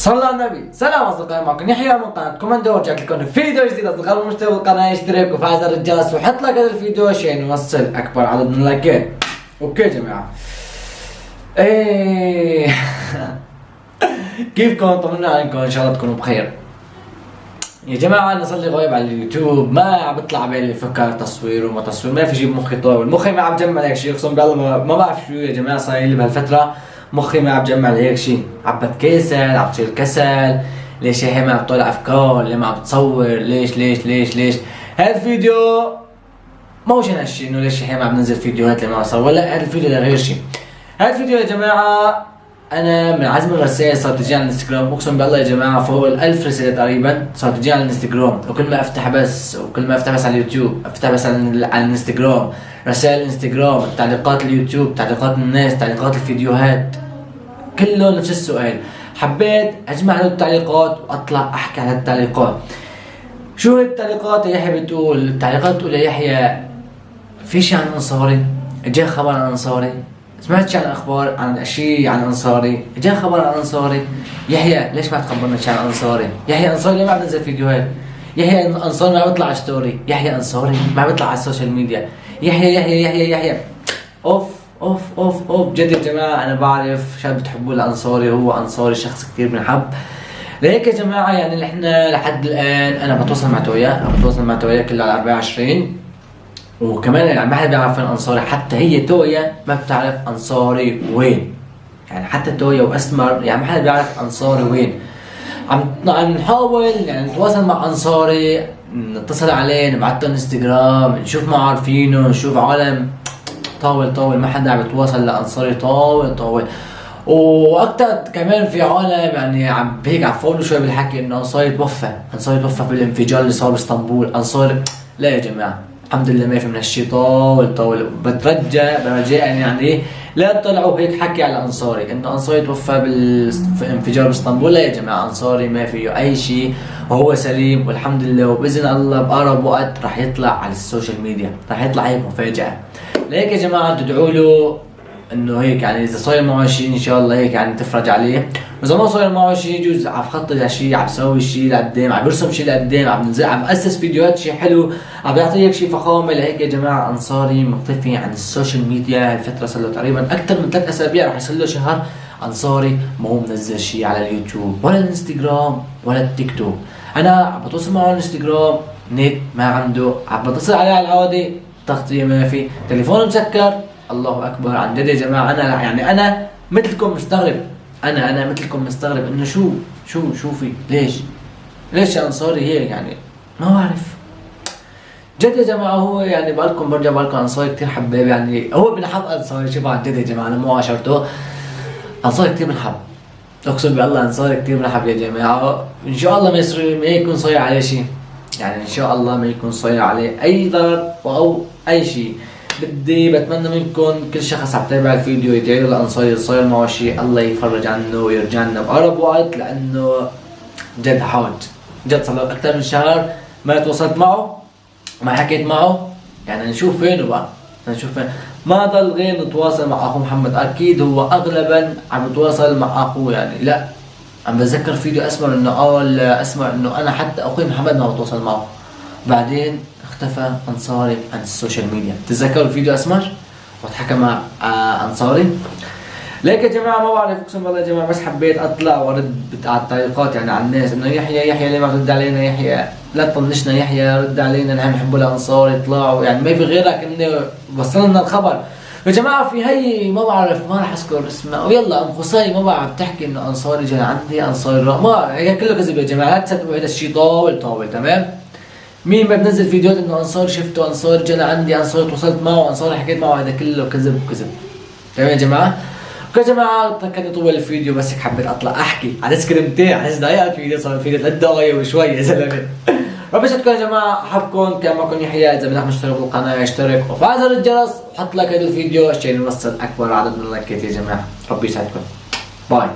صلى على النبي. سلام اصدقائي، معكم يحيى من قناه كوماندو، ورجعت لكم في فيديو جديد. اصدقائي المشترك بالقناه يشترك وفعل زر الجرس وحط لايك هذا الفيديو عشان نوصل اكبر عدد من اللايكات. اوكي يا جماعه. ايه كيفكم؟ طمنا عليكم، ان شاء الله تكونوا بخير. يا جماعه انا صار لي غايب على اليوتيوب، ما عم بيطلع بالي فكر تصوير وما تصوير، ما في شيء بمخي طاول، مخي ما عم بجمع هيك شيء، اقسم بالله ما بعرف شو يا جماعه صار لي بهالفتره، مخي ما عم بجمع هيك شيء، عم بتكاسل، عم بصير كسل، ليش هي ما عم بطلع افكار، ليه ما عم بتصور، ليش هذا الفيديو موشن هالشيء انه ليش هي ما عم ننزل فيديوهات لما بصور، لا هذا الفيديو لغير شيء. هذا الفيديو يا جماعه انا من عزم الرسائل صارت تجي على الانستغرام، اقسم بالله يا جماعه فوق ال1000 رساله تقريبا صارت تجي على الانستغرام، وكل ما افتح بس على اليوتيوب، افتح بس على الانستغرام، رسائل الانستغرام، تعليقات اليوتيوب، تعليقات الناس، تعليقات الفيديوهات، كله نفس السؤال. حبيت اجمع له التعليقات واطلع احكي على التعليقات. شو هي التعليقات يا يحيى؟ بتقول التعليقات بتقول يا يحيى في شيء عن انصاري، جاء خبر عن انصاري، سمعت شيء عن اخبار عن شيء عن انصاري، جاء خبر عن انصاري، يحيى ليش ما تخبرنا شيء عن انصاري؟ يحيى انصاري ليه ما عم بنزل فيديوهات؟ يحيى انصاري ما بيطلع على ستوري، يحيى انصاري ما بيطلع على السوشيال ميديا، يحيى اوف اوف اوف اوف. بجد يا جماعه انا بعرف شو بتحبوا الانصاري، هو انصاري شخص كثير بنحب، لهيك يا جماعه يعني نحن لحد الان انا بتواصل مع تويا كل على 24، وكمان يعني ما حدا بيعرف وين انصاري، حتى هي تويا ما بتعرف انصاري وين، يعني حتى تويا واسمر يعني ما حدا بيعرف انصاري وين. عم نحاول يعني نتواصل مع انصاري، نتصل عليه، نبعث له انستغرام، نشوف معارفينه، نشوف عالم، طول ما حدا عم يتواصل لانصاري، طول. واكثر كمان في عالم يعني عم هيك عفولوا شوي بالحكي انه انصاري توفى بالانفجار اللي صار باسطنبول. انصاري لا يا جماعه، الحمد لله ما في من هالشيء، طول. برجاء يعني لا تطلعوا هيك حكي على انصاري انه انصاري توفى بالانفجار باسطنبول، لا يا جماعه، انصاري ما فيه اي شيء وهو سليم والحمد لله، وباذن الله بأقرب وقت راح يطلع على السوشيال ميديا، راح يطلع هيك مفاجاه. لهيك يا جماعه تدعوا له انه هيك يعني اذا صاير معه شيء ان شاء الله هيك يعني تفرج عليه، واذا ما صاير معه شيء يجوز عم خطط لشيء، عم بسوي شيء لقدام، عم برسم شيء لقدام، عم بنزل، عم اسس فيديوهات شيء حلو، عم بيعطي هيك شيء فخامه. لهيك يا جماعه انصاري مختفي عن السوشيال ميديا هالفتره، صار له تقريبا اكثر من 3 اسابيع، رح يصير له شهر انصاري ما هو منزل شيء على اليوتيوب ولا الانستغرام ولا التيك توك. انا عم بتواصل معه على الانستغرام، نت ما عنده، عم بتصل عليه على العادي، تغطيه ما في، تليفونه مسكر. الله اكبر عن جد يا جماعه، انا يعني انا مثلكم مستغرب، انا مثلكم مستغرب انه شو في، ليش يا انصاري هيك يعني، ما بعرف جد يا جماعه. هو يعني بقالكم انصاري كثير حباب، يعني هو بنحب انصاري، شوفوا عن جد يا جماعه انا مو عاشرته، انصاري كثير بنحب، اقسم بالله انصاري كثير بنحب يا جماعه. ان شاء الله ما يكون صاير عليه شيء، يعني ان شاء الله ما يكون صاير عليه اي ضرر او اي شيء. بتمنى منكم كل شخص عم يتابع الفيديو يدعي له لانصاري صاير معه شيء، الله يفرج عنه ويرجع لنا بأقرب وقت، لانه جد حاج، جد صار له اكثر من شهر ما تواصلت معه، ما حكيت معه، يعني نشوف فينه بقى، ما ضل غير نتواصل مع اخوه محمد، اكيد هو اغلبا عم يتواصل مع اخوه، يعني لا عم بتذكر فيديو اسمر انه قال اسمر انه انا حتى اخوي محمد ما بتواصل معه، بعدين اختفى انصاري عن السوشيال ميديا. تتذكروا الفيديو اسمر وقت حكى مع انصاري؟ ليك يا جماعه ما بعرف، اقسم بالله يا جماعه بس حبيت اطلع وارد على التعليقات يعني على الناس انه يحيى ليه ما ترد علينا، يحيى لا تطنشنا، يحيى رد علينا، نحن بنحب الانصاري اطلعوا، يعني ما في غيرك انه وصلنا الخبر يا جماعه. في هي ما بعرف، ما راح اذكر اسمها، ويلا ام خصاي ما بعرف تحكي انه انصاري جاي عندي، انصاري ما هي كله كذب يا جماعه، لا تصدقوا هذا الشيء طول تمام. مين ما بنزل فيديوهات انه انصار شفته، انصار جانا عندي، انصار تواصلت معه، انصار حكيت معه، هذا كله كذب. تمام يا جماعه. اوكي يا جماعه كان يطول الفيديو، بس هيك حبيت اطلع احكي على سكريمتين على 10 دقائق الفيديو، صار الفيديو 3 دقائق وشوي يا زلمه. رب يسعدكم يا جماعه، احبكم، كان معكم يحيى، اذا بدك مشترك بالقناه اشترك وفعل زر الجرس وحط لايك هذا الفيديو عشان نوصل اكبر عدد من اللايكات يا جماعه. ربي يسعدكم، باي.